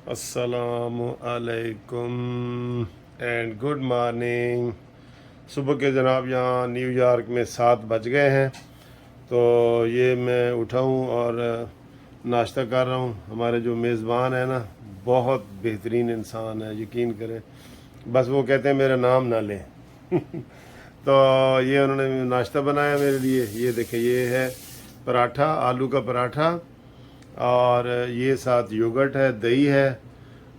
अस्सलामु अलैकुम and good morning. सुबह के जनाब यहाँ न्यूयॉर्क में 7 बज गए हैं, तो ये मैं उठा हूँ और नाश्ता कर रहा हूँ। हमारे जो मेज़बान है ना, बहुत बेहतरीन इंसान है, यकीन करें। बस वो कहते हैं मेरा नाम ना लें तो ये उन्होंने नाश्ता बनाया मेरे लिए। ये देखें, ये है पराठा, आलू का पराठा, और ये साथ योगर्ट है, दही है,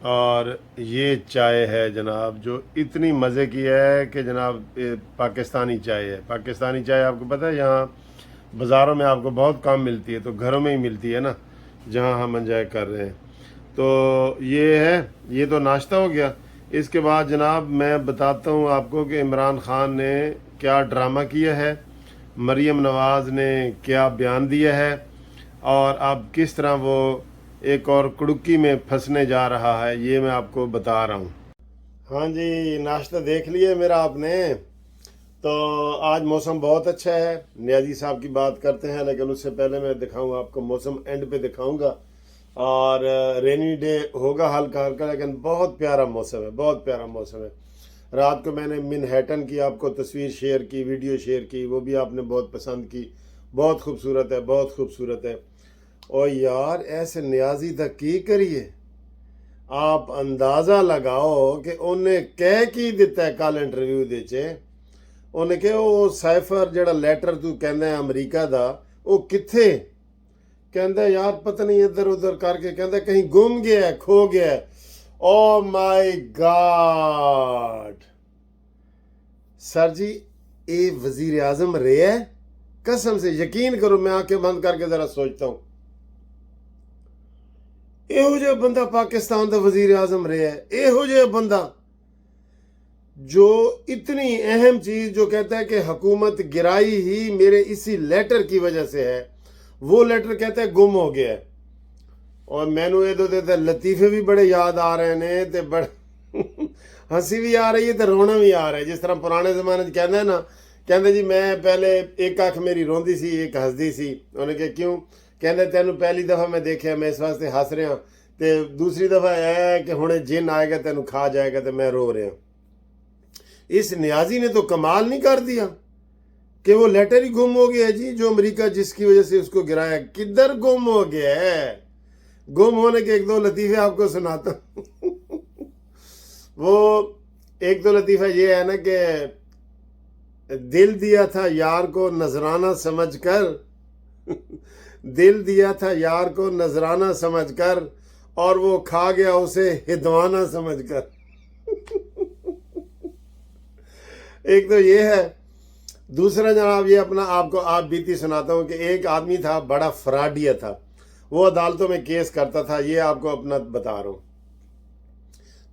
और ये चाय है जनाब, जो इतनी मज़े की है कि जनाब पाकिस्तानी चाय है। पाकिस्तानी चाय आपको पता है, यहाँ बाज़ारों में आपको बहुत कम मिलती है, तो घरों में ही मिलती है ना, जहाँ हम एंजॉय कर रहे हैं। तो ये है, ये तो नाश्ता हो गया। इसके बाद जनाब मैं बताता हूँ आपको कि इमरान खान ने क्या ड्रामा किया है, मरीम नवाज़ ने क्या बयान दिया है, और अब किस तरह वो एक और कुड़ुक्की में फंसने जा रहा है, ये मैं आपको बता रहा हूँ। हाँ जी, नाश्ता देख लिया मेरा आपने। तो आज मौसम बहुत अच्छा है। नियाजी साहब की बात करते हैं, लेकिन उससे पहले मैं दिखाऊंगा आपको, मौसम एंड पे दिखाऊंगा। और रेनी डे होगा हल्का हल्का, लेकिन बहुत प्यारा मौसम है, बहुत प्यारा मौसम है। रात को मैंने मैनहट्टन की आपको तस्वीर शेयर की, वीडियो शेयर की, वो भी आपने बहुत पसंद की। बहुत खूबसूरत है, बहुत खूबसूरत है। और यार ऐसे नियाजी तक की करिए, आप अंदाज़ा लगाओ कि उन्हें कह की दिता है कल इंटरव्यू दे, उन्हें कहा वो साइफर जड़ा लैटर तू कहना है अमरीका दा, वो किथे? कहता यार पता नहीं, इधर उधर करके कहता कहीं गुम गया है, खो गया है। ओ माय गॉड सर जी, ये वजीर आजम रहे है? कसम से यकीन करो, मैं आंखें बंद करके जरा सोचता हूं, ਇਹੋ ਜਿਹਾ ਬੰਦਾ पाकिस्तान का वजीर आजम रहा है। ਇਹੋ ਜਿਹਾ बंदा जो इतनी अहम चीज जो कहता है कि हुकूमत गिराई ही मेरे इसी लेटर की वजह से है, वो लेटर कहता है गुम हो गया है। और मैनू ये लतीफे भी बड़े याद आ रहे ने, ते बड़े हंसी भी आ रही है, तो रोना भी आ रहा है। जिस तरह पुराने जमाने कहते हैं ना, कहते जी मैं पहले एक अख मेरी रोंदी सी, एक हसदी सी। उन्हें कहा क्यों? कहते तेन पहली दफ़ा मैं देखा, मैं इस वास्ते हस रहा, तो दूसरी दफ़ा है कि हुणे जिन आएगा तेन खा जाएगा, तो मैं रो रहा। इस नियाजी ने तो कमाल नहीं कर दिया कि वो लेटर ही गुम हो गया जी, जो अमेरिका जिसकी वजह से उसको गिराया। किधर गुम हो गया है? गुम होने के एक दो लतीफ़े आपको सुनाता वो एक दो लतीफ़ा ये है ना कि दिल दिया था यार को नजराना समझकर दिल दिया था यार को नजराना समझकर, और वो खा गया उसे हिदवाना समझकर एक तो ये है। दूसरा जनाब ये अपना आपको आप बीती सुनाता हूँ कि एक आदमी था, बड़ा फ्रॉडिया था, वो अदालतों में केस करता था। ये आपको अपना बता रहा हूँ।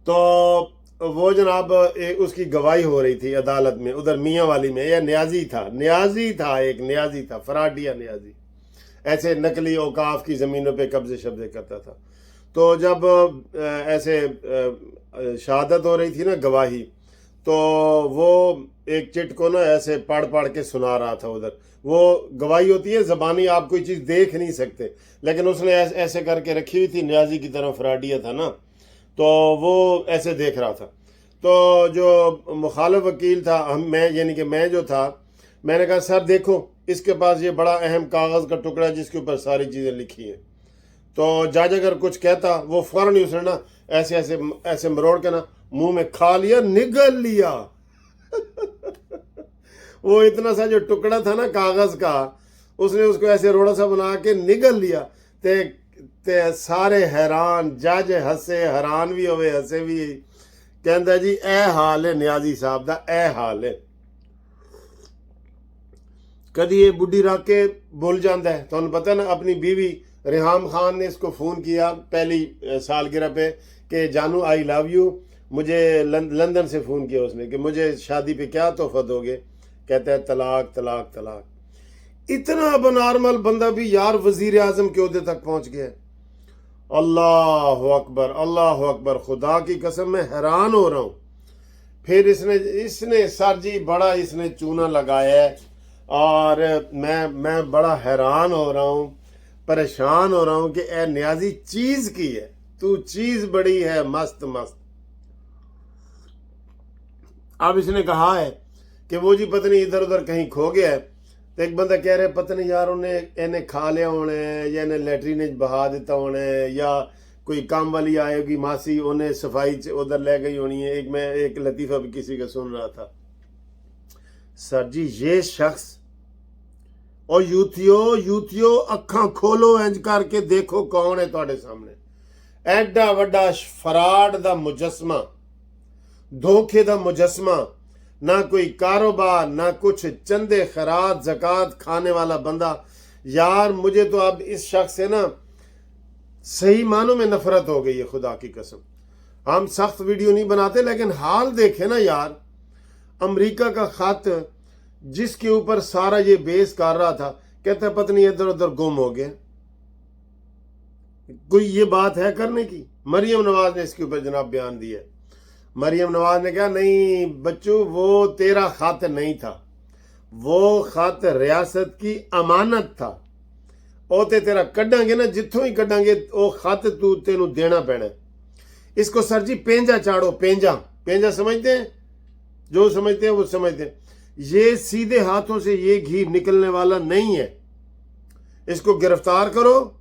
तो वो जनाब उसकी गवाही हो रही थी अदालत में, उधर मियाँ वाली में। यह न्याजी था, एक न्याजी था, फ्रॉडिया न्याजी, ऐसे नकली औकाफ की ज़मीनों पे कब्जे शब्जे करता था। तो जब ऐसे शहादत हो रही थी ना, गवाही, तो वो एक चिट को ना ऐसे पढ़ पढ़ के सुना रहा था उधर। वो गवाही होती है ज़बानी, आप कोई चीज़ देख नहीं सकते, लेकिन उसने ऐसे करके रखी हुई थी, न्याजी की तरह फ्रॉडिया था ना, तो वो ऐसे देख रहा था। तो जो मुखालिफ वकील था, मैं यानी कि मैं जो था, मैंने कहा सर देखो, इसके पास ये बड़ा अहम कागज़ का टुकड़ा है जिसके ऊपर सारी चीज़ें लिखी हैं। तो जज अगर कुछ कहता, वो फ़ौरन ही उसने ना ऐसे ऐसे ऐसे मरोड़ के ना मुंह में खा लिया, निगल लिया वो इतना सा जो टुकड़ा था ना कागज़ का, उसने उसको ऐसे रोड़ा सा बना के निगल लिया। ते सारे हैरान, जज हसे, हैरान भी होवे, हसे भी। कहता जी ए हाल है न्याजी साहब दा, ए हाल है। कभी ये बुढ़ी रख के भूल जाता है। तो पता है ना, अपनी बीवी रेहाम खान ने इसको फ़ोन किया पहली सालगिरह पे कि जानू आई लव यू। मुझे लंदन से फ़ोन किया उसने कि मुझे शादी पे क्या तोहफा दोगे? कहता है तलाक तलाक तलाक। इतना बनॉर्मल बंदा भी यार वजीर आजम के ओहदे तक पहुंच गया। अल्लाह अकबर, अल्लाह अकबर, खुदा की कसम मैं हैरान हो रहा हूँ। फिर इसने सर जी बड़ा इसने चूना लगाया है, और मैं बड़ा हैरान हो रहा हूँ, परेशान हो रहा हूँ कि ए न्याजी चीज़ की है। तू चीज बड़ी है मस्त मस्त। अब इसने कहा है कि वो जी पत्नी इधर उधर कहीं खो गया है, तो एक बंदा कह रहा है पत्नी यार उन्हें इन्हें खा लिया होना है, या इन्हें लैटरीन बहा देता होना है, या कोई काम वाली आएगी मासी उन्हें सफाई उधर ले गई होनी है। मैं एक लतीफ़ा भी किसी का सुन रहा था। सर जी ये शख्स, और यूथियो अखा खोलो इंज करके देखो कौन है तुहाडे सामने। एडा वड्डा फराड दा मुजस्मा, धोखे दा मुजस्मा, ना कोई कारोबार ना कुछ, चंदे खैरात ज़कात खाने वाला बंदा। यार मुझे तो अब इस शख्स से ना सही मानों में नफरत हो गई है, खुदा की कसम। हम सख्त वीडियो नहीं बनाते, लेकिन हाल देखे ना यार। अमेरिका का खत जिसके ऊपर सारा ये बेस कर रहा था, कहता है पत्नी इधर उधर गुम हो गया। कोई ये बात है करने की? मरियम नवाज ने इसके ऊपर जनाब बयान दिया। मरियम नवाज ने कहा नहीं बच्चू वो तेरा खत नहीं था, वो खत रियासत की अमानत था। ਉਹ ਤੇ तेरा कढ़ांगे ना, जिथों ही कढ़ांगे वो खत तू तेनू देना पैना। इसको सर जी पेंजा चाड़ो। पेंजा समझते हैं? जो समझते हैं वो समझते हैं। ये सीधे हाथों से ये घी निकलने वाला नहीं है। इसको गिरफ्तार करो।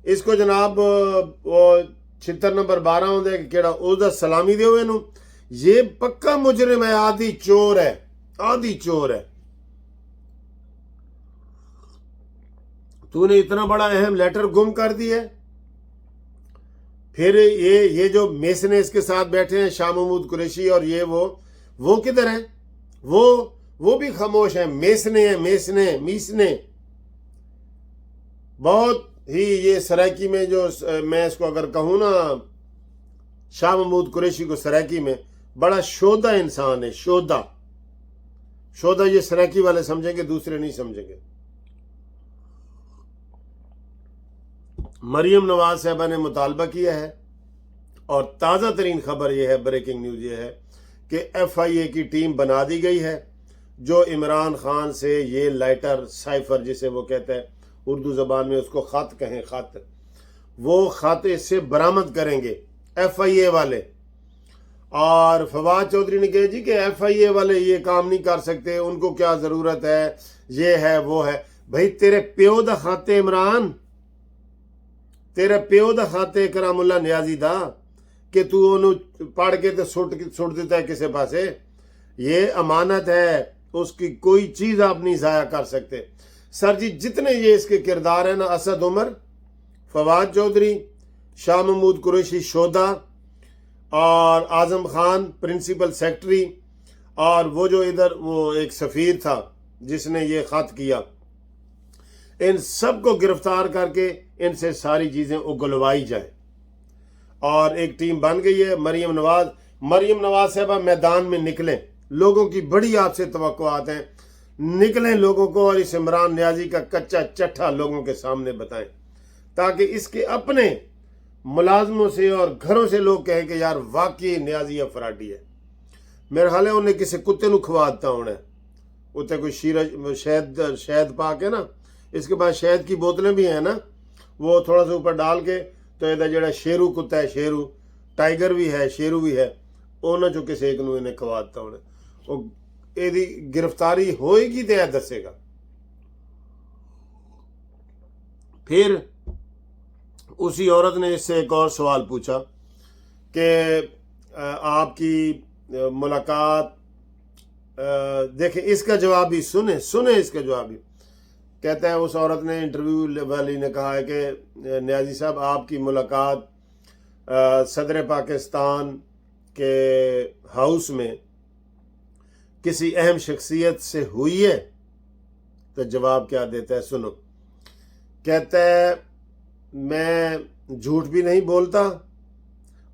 इसको जनाब वो 76 नंबर 12 होंगे केड़ा उसदा सलामी दो इनू। ये पक्का मुजरिम है, आदि चोर है, आदि चोर है। तूने इतना बड़ा अहम लेटर गुम कर दिया। फिर ये जो मेसने इसके साथ बैठे हैं, शाह महमूद कुरैशी और ये वो किधर हैं? वो भी खामोश हैं। मेसने हैं, मीसने बहुत ही ये सराइकी में जो मैं इसको अगर कहूँ ना, शाह महमूद कुरैशी को सराइकी में बड़ा शोधा इंसान है। शोधा ये सराइकी वाले समझेंगे, दूसरे नहीं समझेंगे। मरियम नवाज साहबा ने मुतालबा किया है, और ताज़ा तरीन खबर यह है, ब्रेकिंग न्यूज़ ये है कि FIA की टीम बना दी गई है, जो इमरान खान से ये लेटर साइफर जिसे वो कहते हैं उर्दू ज़बान में, उसको ख़त कहें, ख़त, वो ख़त इससे बरामद करेंगे FIA वाले। और फवाद चौधरी ने कहा जी कि FIA वाले ये काम नहीं कर सकते, उनको क्या ज़रूरत है, ये है वो है। भाई तेरे प्यो दा खाते इमरान, तेरे प्यो दा खाते करामुल्ला नियाजी दा, कि तू ओनू पढ़ के तो सुट देता है किसी पासे। ये अमानत है, उसकी कोई चीज़ आप नहीं ज़ाया कर सकते। सर जी जितने ये इसके किरदार हैं ना, असद उमर, फवाद चौधरी, शाह महमूद कुरैशी शोधा, और आज़म खान प्रिंसिपल सेक्रेटरी, और वो जो इधर वो एक सफ़ीर था जिसने ये ख़त किया, इन सब को गिरफ्तार करके इनसे सारी चीज़ें उगलवाई जाए। और एक टीम बन गई है। मरियम नवाज साहबा मैदान में निकलें, लोगों की बड़ी आपसे तवक्कुआत हैं, निकलें लोगों को, और इस इमरान नियाजी का कच्चा चट्ठा लोगों के सामने बताएं, ताकि इसके अपने मुलाजमों से और घरों से लोग कहें कि यार वाकई नियाजी अफराडी है। मेरे ख्याल है उन्हें किसी कुत्ते नू खवाता होना, उत्ते कोई शहद पा के ना, इसके बाद शहद की बोतलें भी हैं ना, वो थोड़ा सा ऊपर डाल के, तो इधर जड़ा शेरू कुत्ता है, शेरू टाइगर भी है, शेरू भी है, उन्होंने जो किसी एक नू इन्हें खवाता होना, वो यदि गिरफ्तारी होएगी तो यह दसेगा। फिर उसी औरत ने इससे एक और सवाल पूछा कि आपकी मुलाकात, देखें इसका जवाब भी सुने इसका जवाब भी। कहता है उस औरत ने, इंटरव्यू वाली ने कहा है कि नियाजी साहब आपकी मुलाकात सदर पाकिस्तान के हाउस में किसी अहम शख्सियत से हुई है? तो जवाब क्या देता है, सुनो। कहता है मैं झूठ भी नहीं बोलता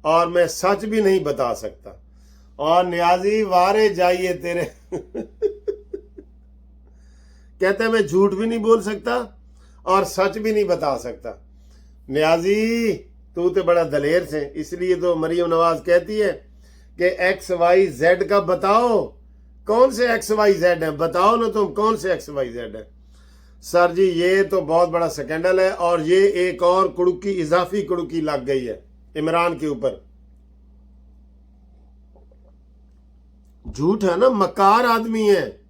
और मैं सच भी नहीं बता सकता। और नियाजी वारे जाइए तेरे कहता है मैं झूठ भी नहीं बोल सकता और सच भी नहीं बता सकता। नियाजी तू तो बड़ा दलेर से, इसलिए तो मरियम नवाज कहती है कि XYZ का बताओ, कौन से XYZ है, बताओ ना तुम कौन से XYZ है। सर जी ये तो बहुत बड़ा स्कैंडल है, और ये एक और कुड़ुकी, इजाफी कुड़ुकी लग गई है इमरान के ऊपर। झूठ है ना, मकार आदमी है,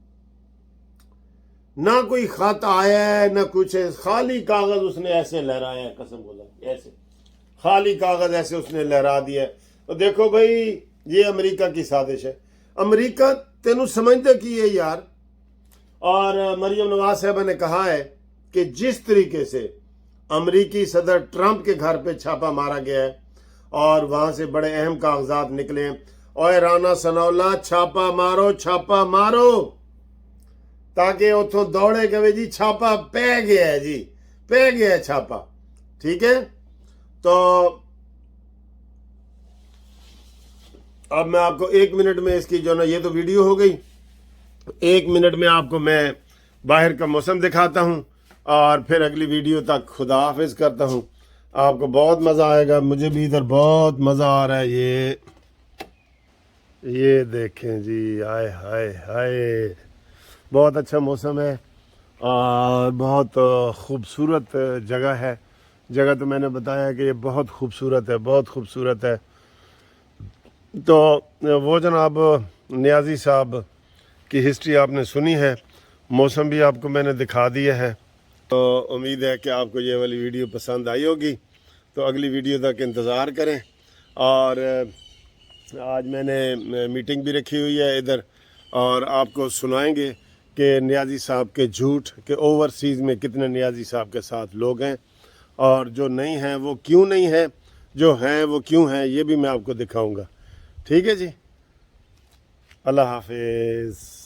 ना कोई खत आया है ना कुछ है, खाली कागज उसने ऐसे लहराया है, कसम खुदा ऐसे खाली कागज ऐसे उसने लहरा दिया है। तो देखो भाई ये अमेरिका की साजिश है। अमेरिका तेनू समझते की है यार। और मरियम नवाज साहबा ने कहा है कि जिस तरीके से अमेरिकी सदर ट्रंप के घर पे छापा मारा गया है और वहां से बड़े अहम कागजात निकले हैं, और राना सनौला छापा मारो ताकि उतों दौड़े गए जी छापा पै गया है जी, पै गया है छापा। ठीक है, तो अब मैं आपको 1 मिनट में इसकी जो ना, ये तो वीडियो हो गई, 1 मिनट में आपको मैं बाहर का मौसम दिखाता हूँ और फिर अगली वीडियो तक खुदा हाफिज करता हूँ। आपको बहुत मज़ा आएगा, मुझे भी इधर बहुत मज़ा आ रहा है। ये देखें जी, हाय हाय हाय, बहुत अच्छा मौसम है और बहुत खूबसूरत जगह है। जगह तो मैंने बताया कि ये बहुत खूबसूरत है, बहुत खूबसूरत है। तो वो जनाब नियाज़ी साहब की हिस्ट्री आपने सुनी है, मौसम भी आपको मैंने दिखा दिया है। तो उम्मीद है कि आपको ये वाली वीडियो पसंद आई होगी। तो अगली वीडियो तक इंतज़ार करें। और आज मैंने मीटिंग भी रखी हुई है इधर, और आपको सुनाएंगे कि नियाज़ी साहब के झूठ के ओवरसीज़ में कितने नियाज़ी साहब के साथ लोग हैं, और जो नहीं हैं वो क्यों नहीं हैं, जो हैं वो क्यों हैं, ये भी मैं आपको दिखाऊंगा। ठीक है जी, अल्लाह हाफिज़।